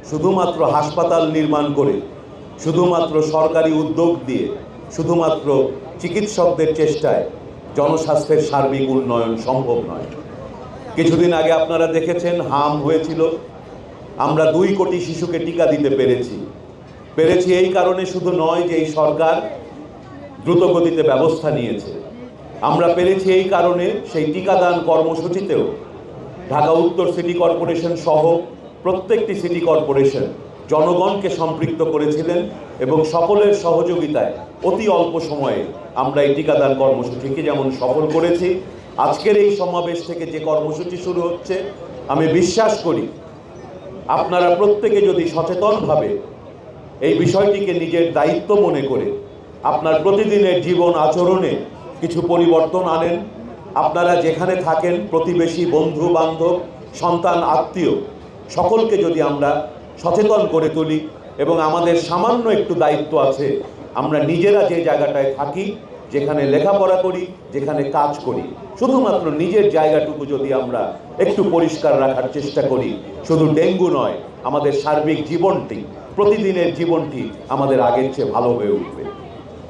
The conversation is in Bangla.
শুধুমাত্র হাসপাতাল নির্মাণ করে, শুধুমাত্র সরকারি উদ্যোগ দিয়ে, শুধুমাত্র চিকিৎসকদের চেষ্টায় জনস্বাস্থ্যের সার্বিক উন্নয়ন সম্ভব নয়। কিছুদিন আগে আপনারা দেখেছেন হাম হয়েছিল, আমরা 2 কোটি শিশুকে টিকা দিতে পেরেছি এই কারণে শুধু নয় যে এই সরকার দ্রুতগতিতে ব্যবস্থা নিয়েছে, আমরা পেরেছি এই কারণে সেই টিকাদান কর্মসূচিতেও ঢাকা উত্তর সিটি কর্পোরেশন সহ প্রত্যেকটি সিটি কর্পোরেশন জনগণকে সম্পৃক্ত করেছিলেন এবং সকলের সহযোগিতায় অতি অল্প সময়ে আমরা এই টিকাদান কর্মসূচিকে যেমন সফল করেছি, আজকের এই সমাবেশ থেকে যে কর্মসূচি শুরু হচ্ছে, আমি বিশ্বাস করি আপনারা প্রত্যেকে যদি সচেতনভাবে এই বিষয়টিকে নিজের দায়িত্ব মনে করে আপনার প্রতিদিনের জীবন আচরণে কিছু পরিবর্তন আনেন, আপনারা যেখানে থাকেন প্রতিবেশী, বন্ধু বান্ধব, সন্তান, আত্মীয় সকলকে যদি আমরা সচেতন করে তুলি এবং আমাদের সামান্য একটু দায়িত্ব আছে, আমরা নিজেরা যে জায়গাটায় থাকি, যেখানে লেখাপড়া করি, যেখানে কাজ করি, শুধুমাত্র নিজের জায়গাটুকু যদি আমরা একটু পরিষ্কার রাখার চেষ্টা করি, শুধু ডেঙ্গু নয়, আমাদের সার্বিক জীবনটি, প্রতিদিনের জীবনটি আমাদের আগের চেয়ে ভালো হয়ে উঠবে।